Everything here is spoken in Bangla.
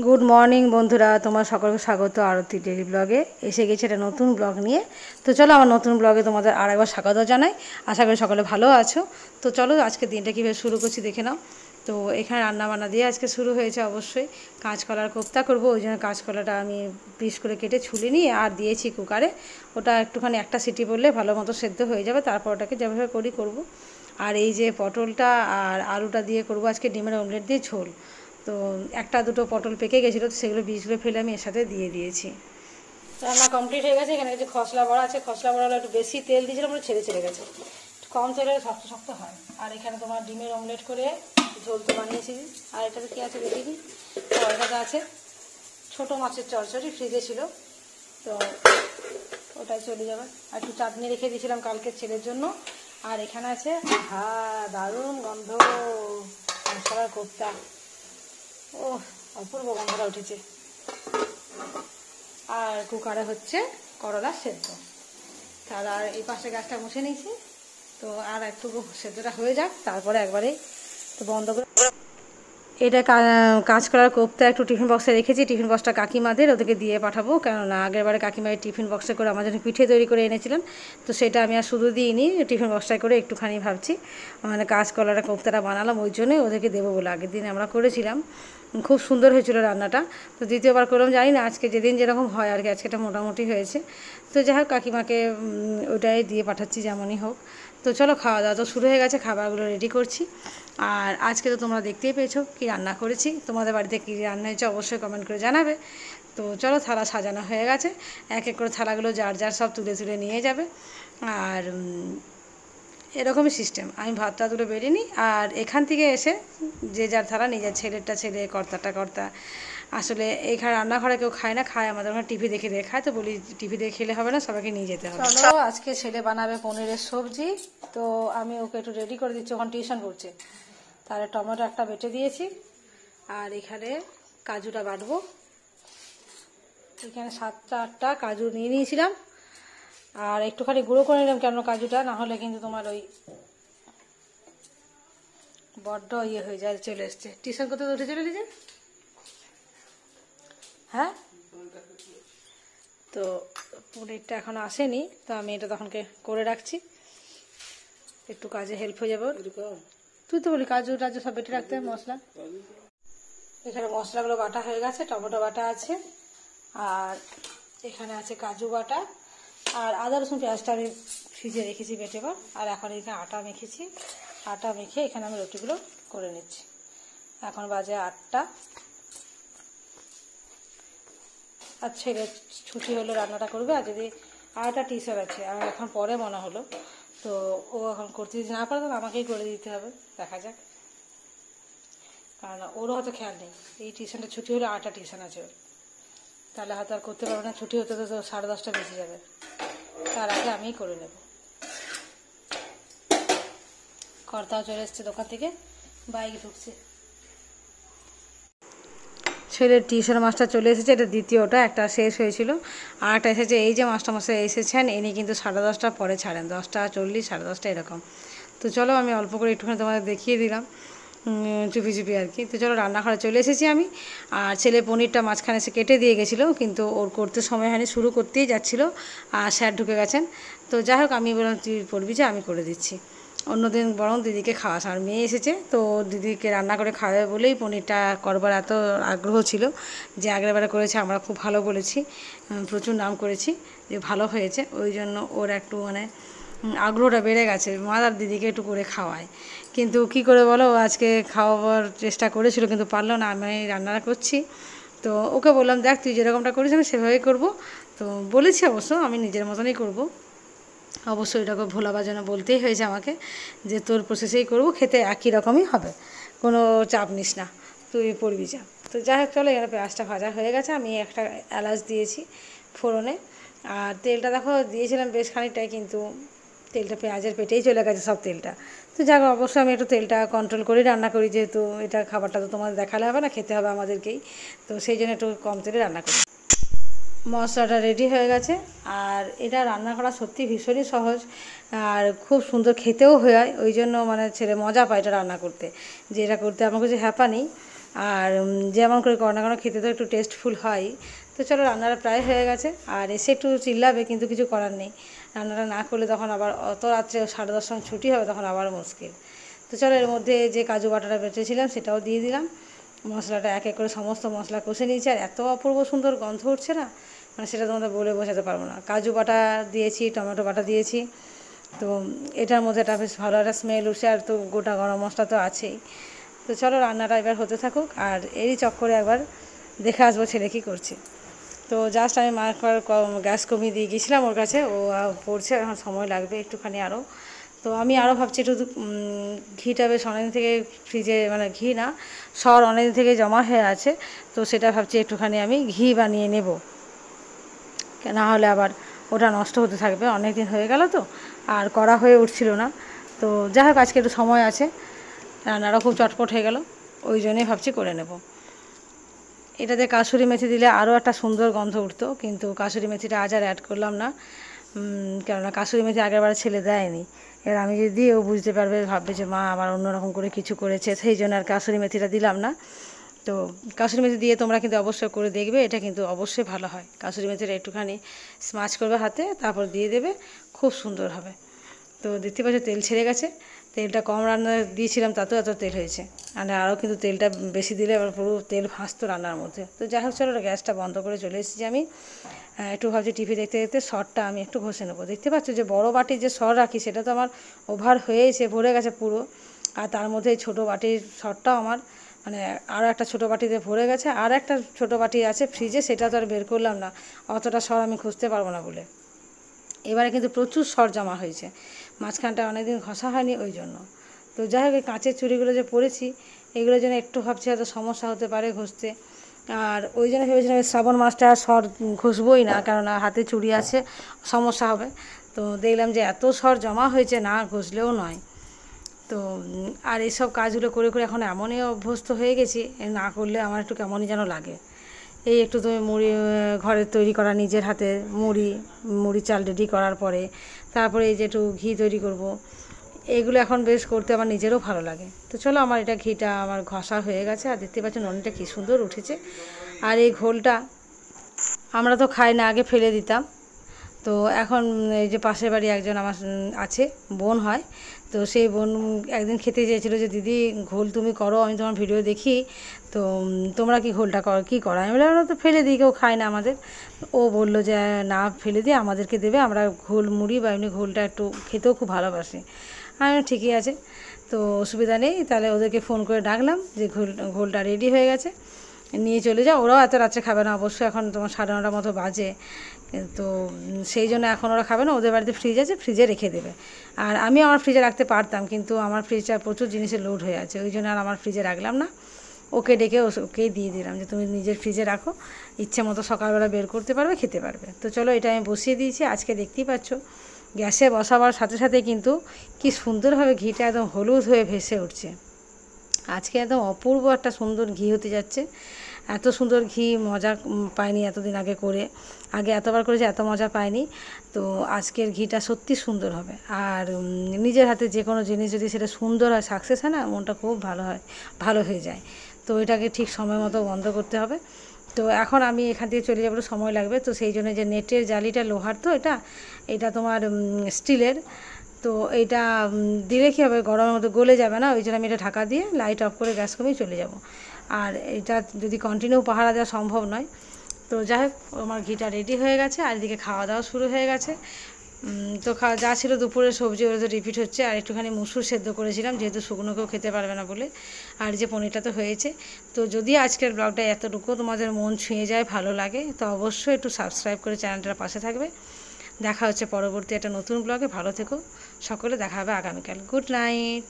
গুড মর্নিং বন্ধুরা, তোমার সকলকে স্বাগত আরতি ডেইলি ব্লগে। এসে গেছে একটা নতুন ব্লগ নিয়ে। তো চলো আমার নতুন ব্লগে তোমাদের আরেকবার স্বাগত জানাই। আশা করি সকলে ভালো আছো। তো চলো আজকে দিনটা কীভাবে শুরু করছি দেখে নাও। তো এখানে রান্নাবান্না দিয়ে আজকে শুরু হয়েছে। অবশ্যই কাঁচকলার কোপ্তা করবো, ওই জন্য কাঁচকলাটা আমি পিস করে কেটে ছুলে নিয়ে আর দিয়েছি কুকারে। ওটা একটুখানি একটা সিটি বললে ভালো মতো সেদ্ধ হয়ে যাবে, তারপর ওটাকে যেভাবে করবো। আর এই যে পটলটা আর আলুটা দিয়ে করবো আজকে ডিমের অমলেট দিয়ে ঝোল। তো একটা দুটো পটল পেকে গেছিলো, তো সেগুলো বীজগুলো ফেলে আমি এর সাথে দিয়ে দিয়েছি। রান্না কমপ্লিট হয়ে গেছে। এখানে যে খসলা বড়া আছে, খসলা বড়াগুলো একটু বেশি তেল দিয়েছিলাম, ছেড়ে গেছে। কম তেলে শক্ত শক্ত হয়। আর এখানে তোমার ডিমের অমলেট করে ঝোল তো বানিয়েছি। আর এটাতে কী আছে দেখিয়ে দিই। তো এটাতে আছে ছোটো মাছের চচ্চড়ি, ফ্রিজে ছিল, তো ওটাই চলে যাবে। আর একটু চাটনি রেখে দিয়েছিলাম কালকের ছেলের জন্য। আর এখানে আছে দারুণ গন্ধ মশলার কোপ্তা। ও অপূর্ব গন্ধটা উঠেছে। আর কুকারে হচ্ছে করলা সেদ্ধ। তাহলে আর এই পাশে গ্যাসটা মুছে নিয়েছি। তো আর একটু সেদ্ধটা হয়ে যাক, তারপরে একবারে তো বন্ধ করে। এটা কাঁচকলার কোপ্তা একটু টিফিন বক্সে রেখেছি। টিফিন বক্সটা কাকিমাদের, ওদেরকে দিয়ে পাঠাবো। কেননা আগেরবারে কাকিমার টিফিন বক্সে করে আমার জন্য পিঠে তৈরি করে এনেছিলেন, তো সেটা আমি আর শুধু দিইনি, টিফিন বক্সটায় করে একটুখানি ভাবছি মানে কাঁচকলার কোপ্তাটা বানালাম, ওই জন্যই ওদেরকে দেবো বলে। আগের দিন আমরা করেছিলাম, খুব সুন্দর হয়েছিল রান্নাটা। তো দ্বিতীয়বার করলাম, জানি না আজকে যেদিন যেরকম হয় আর কি, আজকে এটা মোটামুটি হয়েছে। তো যাই হোক কাকিমাকে ওটাই দিয়ে পাঠাচ্ছি যেমনই হোক। তো চলো খাওয়া দাওয়া তো শুরু হয়ে গেছে, খাবারগুলো রেডি করছি। আর আজকে তো তোমরা দেখতেই পেয়েছো কী রান্না করেছি। তোমাদের বাড়িতে কী রান্না হয়েছে অবশ্যই কমেন্ট করে জানাবে। তো চলো থালা সাজানো হয়ে গেছে, এক এক করে থালাগুলো যার যার সব তুলে তুলে নিয়ে যাবে। আর এরকমই সিস্টেম। আমি ভাতটা তুলে বেরিয়ে নিই, আর এখান থেকে এসে যে যার থালা, নিজের ছেলেরটা ছেলে, কর্তাটা কর্তা। আসলে এখানে রান্নাঘরে কেউ খায় না, খায় আমাদের ওখানে টিভি দেখে দেখে খায়। তো বলি টিভি দেখে খেলে হবে না, সবাইকে নিয়ে যেতে হবে। চলো আজকে ছেলে বানাবে পনিরের সবজি। তো আমি ওকে একটু রেডি করে দিচ্ছি, ওখানে টিউশন করছে। তাহলে টমেটো একটা বেটে দিয়েছি, আর এখানে কাজুটা বাটবো। এখানে 7-8টা কাজু নিয়ে নিয়েছিলাম, আর একটুখানি গুঁড়ো করে নিলাম, কেন কাজুটা না হলে কিন্তু তোমার ওই বড্ড ইয়ে হয়ে যায়। চলে এসছে টিউশন করতে, উঠে চলে নিজে। হ্যাঁ, তো পনিরটা এখন আসেনি, তো আমি এটা তখনকে করে রাখছি, একটু কাজে হেল্প হয়ে যাবে। তুই তো বলি কাজু টাজু সব বেটে রাখতে মশলা। এখানে মশলাগুলো বাটা হয়ে গেছে, টমেটো বাটা আছে, আর এখানে আছে কাজু বাটা, আর আদা রসুন পেঁয়াজটা আমি ফ্রিজে রেখেছি বেটেবার। আর এখন এখানে আটা মেখেছি, আটা মেখে এখানে আমি রুটিগুলো করে নিচ্ছি। এখন বাজে 8টা। আর ছেলে ছুটি হলো রান্নাটা করবে, আর যদি আর একটা টিচার আছে, আর এখন পরে মনে হলো, তো ও এখন করতে দিতে না পারে, তো আমাকেই করে দিতে হবে। দেখা যাক, কারণ ওরও হয়তো খেয়াল নেই এই টিউশনটা ছুটি হলে 8টা টিউশন আছে ওর, তাহলে হয়তো আর করতে পারবে না। ছুটি হতে তো 10:30 বেজে যাবে, তার আগে আমিই করে নেব। কর্তাও চলে এসছে দোকান থেকে, বাইকে ঢুকছে। ছেলের টিউশন মাস্টার চলে এসেছে, এটা দ্বিতীয়টা, একটা শেষ হয়েছিল আর একটা এসেছে। এই যে মাস্টারমশাই এসেছেন, ইনি কিন্তু 10:30 পরে ছাড়েন, 10:40, 10:30 এরকম। তো চলো আমি অল্প করে একটুখানি তোমাদের দেখিয়ে দিলাম, চুপি চুপি আর কি। তো চলো রান্নাঘরে চলে এসেছি আমি। আর ছেলে পনিরটা মাঝখানে এসে কেটে দিয়ে গেছিলো, কিন্তু ওর করতে সময় হয়নি, শুরু করতেই যাচ্ছিলো, আর স্যার ঢুকে গেছেন। তো যাই হোক আমি বললাম তুই করবি যে, আমি করে দিচ্ছি। অন্যদিন বরং দিদিকে খাওয়াস, আর মেয়ে এসেছে তো দিদিকে রান্না করে খাওয়াবে বলেই পনিরটা করবার এত আগ্রহ ছিল, যে আগেরবারে করেছে আমরা খুব ভালো বলেছি, প্রচুর নাম করেছি যে ভালো হয়েছে। ওই জন্য ওর একটু মানে আগ্রহটা বেড়ে গেছে, মা আর দিদিকে একটু করে খাওয়ায়। কিন্তু কি করে বলো, আজকে খাওয়াবার চেষ্টা করেছিল কিন্তু পারলো না, আমি রান্নাটা করছি। তো ওকে বললাম দেখ তুই যেরকমটা করিস আমি সেভাবেই করবো। তো বলেছি অবশ্য আমি নিজের মতনই করবো। অবশ্যই এটাকে ভোলাবার জন্য বলতেই হয়েছে আমাকে, যে তোর প্রসেসেই করবো, খেতে একই রকমই হবে, কোনো চাপ নিস না, তুই পড়বি যা। তো যাই হোক চলো, এখানে পেঁয়াজটা ভাজা হয়ে গেছে, আমি একটা এলাচ দিয়েছি ফোড়নে। আর তেলটা দেখো দিয়েছিলাম বেশ খানিকটাই, কিন্তু তেলটা পেঁয়াজের পেটেই চলে গেছে সব তেলটা। তো যাক, অবশ্যই আমি একটু তেলটা কন্ট্রোল করে রান্না করি, যেহেতু এটা খাবারটা তো তোমাদের দেখালে হবে না, খেতে হবে আমাদেরকেই, তো সেই জন্য একটু কম তেলে রান্না করি। মশলাটা রেডি হয়ে গেছে, আর এটা রান্না করা সত্যি ভীষণই সহজ, আর খুব সুন্দর খেতেও হয়। ওই জন্য মানে ছেলে মজা পায় এটা রান্না করতে, যে এটা করতে আমার কিছু হ্যাপা নেই। আর যেমন করে করো না কেন খেতে তো একটু টেস্টফুল হয়। তো চলো রান্নাটা প্রায় হয়ে গেছে, আর এসে একটু চিল্লাবে কিন্তু কিছু করার নেই, রান্নাটা না করলে তখন আবার অত রাত্রে 10:30 সময় ছুটি হবে, তখন আবার মুশকিল। তো চলো এর মধ্যে যে কাজু বাটাটা বেটেছিলাম সেটাও দিয়ে দিলাম, মশলাটা এক এক করে সমস্ত মশলা কষে নিয়েছি, আর এত অপূর্ব সুন্দর গন্ধ উঠছে না, মানে সেটা তোমাদের বলে বোঝাতে পারবো না। কাজু বাটা দিয়েছি, টমেটো বাটা দিয়েছি, তো এটার মধ্যে একটা বেশ ভালো একটা স্মেল উঠছে, আর তো গোটা গরম মশলা তো আছেই। তো চলো রান্নাটা এবার হতে থাকুক, আর এরই চক্করে একবার দেখে আসবো ছেলে কী করছে। তো জাস্ট আমি গ্যাস কমিয়ে দিয়ে গিয়েছিলাম ওর কাছে, ও পড়ছে, এখন সময় লাগবে একটুখানি আরও। তো আমি আরও ভাবছি একটু ঘিটা বেশ অনেকদিন থেকে ফ্রিজে, মানে ঘি না, সর অনেকদিন থেকে জমা হয়ে আছে, তো সেটা ভাবছি একটুখানি আমি ঘি বানিয়ে নেব, না হলে আবার ওটা নষ্ট হতে থাকবে, অনেক দিন হয়ে গেল তো, আর করা হয়ে উঠছিল না। তো যাই হোক আজকে একটু সময় আছে, রান্নাটা খুব চটপট হয়ে গেল, ওই জন্যই ভাবছি করে নেব। এটাতে কাসুরি মেথি দিলে আরও একটা সুন্দর গন্ধ উঠতো, কিন্তু কাসুরি মেথিটা আজ আর অ্যাড করলাম না, কেননা কাসুরি মেথি আগেরবার ছেলে দেয়নি। এবার আমি যদি দিই ও বুঝতে পারবে, ভাববে যে মা আবার অন্যরকম করে কিছু করেছে, সেই জন্য আর কাসুরি মেথিটা দিলাম না। তো কাসুরি মেথি দিয়ে তোমরা কিন্তু অবশ্যই করে দেখবে, এটা কিন্তু অবশ্যই ভালো হয়। কাসুরি মেথিটা একটুখানি স্মাচ করবে হাতে, তারপর দিয়ে দেবে, খুব সুন্দর হবে। তো দেখতে পাচ্ছ তেল ছেড়ে গেছে, তেলটা কম রান্না দিয়েছিলাম তাতেও এত তেল হয়েছে, আর আরও কিন্তু তেলটা বেশি দিলে আবার পুরো তেল ভাসতো রান্নার মধ্যে। তো যাই হোক চলো গ্যাসটা বন্ধ করে চলে এসেছি আমি, একটু ভাবছি টিভি দেখতে দেখতে সরটা আমি একটু ঘষে নেবো। দেখতে পাচ্ছ যে বড় বাটির যে সর রাখি সেটা তো আমার ওভার হয়েছে, ভরে গেছে পুরো, আর তার মধ্যে এই ছোটো বাটির সরটাও আমার, মানে আরও একটা ছোটো বাটিতে ভরে গেছে, আর একটা ছোটো বাটি আছে ফ্রিজে, সেটা তো আর বের করলাম না, অতটা সর আমি খুঁজতে পারবো না বলে। এবারে কিন্তু প্রচুর সর জমা হয়েছে, মাঝখানটা অনেকদিন ঘষা হয়নি ওই জন্য। তো যাই হোক এই কাঁচের চুড়িগুলো যে পরেছি, এগুলোর জন্য একটু ভাবছি হয়তো সমস্যা হতে পারে ঘষতে, আর ওই জন্য ভেবেছিলাম শ্রাবণ মাসটা সর ঘষবই না, কেননা হাতে চুড়ি আছে, সমস্যা হবে। তো দেখলাম যে এত সর জমা হয়েছে, না ঘষলেও নয়। তো আর এইসব কাজগুলো করে করে এখন এমনই অভ্যস্ত হয়ে গেছি, না করলে আমার একটু কেমনই যেন লাগে। এই একটু তুমি মুড়ি ঘরের তৈরি করা নিজের হাতে মুড়ি চাল রেডি করার পরে, তারপরে এই যে একটু ঘি তৈরি করব, এইগুলো এখন বেশ করতে আমার নিজেরও ভালো লাগে। তো চলো আমার এটা ঘিটা আমার ঘষা হয়ে গেছে, আর দেখতে পাচ্ছ ননিটা কী সুন্দর উঠেছে। আর এই ঘোলটা আমরা তো খাই না, আগে ফেলে দিতাম, তো এখন এই যে পাশের বাড়ি একজন আমার আছে, বোন হয়, তো সেই বোন একদিন খেতে চেয়েছিলো যে দিদি ঘোল তুমি করো, আমি তোমার ভিডিও দেখি, তো তোমরা কি ঘোলটা কী করো? আমি বললাম তো ফেলে দিই, কেউ খায় না আমাদের। ও বললো যে না ফেলে দিয়ে আমাদেরকে দেবে, আমরা ঘোল মুড়ি বা এমনি ঘোলটা একটু খেতেও খুব ভালোবাসি। আমি ঠিকই আছে, তো অসুবিধা নেই, তাহলে ওদেরকে ফোন করে ডাকলাম যে ঘোলটা রেডি হয়ে গেছে, নিয়ে চলে যাও। ওরাও এত রাত্রে খাবে না অবশ্যই, এখন তোমার 9:30 মতো বাজে, তো সেই জন্য এখন ওরা খাবে না, ওদের বাড়িতে ফ্রিজ আছে, ফ্রিজে রেখে দেবে। আর আমি আমার ফ্রিজে রাখতে পারতাম, কিন্তু আমার ফ্রিজটা প্রচুর জিনিসের লোড হয়ে আছে, ওই জন্য আর আমার ফ্রিজে রাখলাম না, ওকে ডেকে ওকেই দিয়ে দিলাম যে তুমি নিজের ফ্রিজে রাখো, ইচ্ছে মতো সকালবেলা বের করতে পারবে, খেতে পারবে। তো চলো এটা আমি বসিয়ে দিয়েছি, আজকে দেখতেই পাচ্ছ গ্যাসে বসাবার সাথে সাথে কিন্তু কি সুন্দরভাবে ঘিটা একদম হলুদ হয়ে ভেসে উঠছে। আজকে একদম অপূর্ব একটা সুন্দর ঘি হতে যাচ্ছে, এত সুন্দর ঘি মজা পাইনি এতদিন আগে করে, আগে এতবার করেছি এত মজা পাইনি। তো আজকের ঘিটা সত্যি সুন্দর হবে, আর নিজের হাতে যে কোনো জিনিস যদি সেটা সুন্দর হয়, সাকসেস হয় না, মনটা খুব ভালো হয়, ভালো হয়ে যায়। তো এটাকে ঠিক সময় মতো বন্ধ করতে হবে। তো এখন আমি এখান থেকে চলে যাবো, সময় লাগবে, তো সেই জন্য যে নেটের জালিটা লোহার, তো এটা তোমার স্টিলের, তো এইটা দিলে কী হবে, গরমের মধ্যে গলে যাবে না, ওই জন্য আমি এটা ঢাকা দিয়ে লাইট অফ করে গ্যাস কমিয়ে চলে যাব। আর এটা যদি কন্টিনিউ পাহারা দেওয়া সম্ভব নয়। তো যাই হোক আমার ঘিটা রেডি হয়ে গেছে, আর এদিকে খাওয়া দাওয়া শুরু হয়ে গেছে। তো যা ছিল দুপুরের সবজি ওরা তো রিপিট হচ্ছে, আর একটুখানি মুসুর সেদ্ধ করেছিলাম, যেহেতু শুকনো কেউ খেতে পারবে না বলে, আর যে পনিরটা তো হয়েছে। তো যদি আজকের ব্লগটা এতটুকু তোমাদের মন ছুঁয়ে যায়, ভালো লাগে, তো অবশ্যই একটু সাবস্ক্রাইব করে চ্যানেলটার পাশে থাকবে। দেখা হচ্ছে পরবর্তী একটা নতুন ব্লগে, ভালো থেকো সকলে, দেখা হবে আগামীকাল। Good night.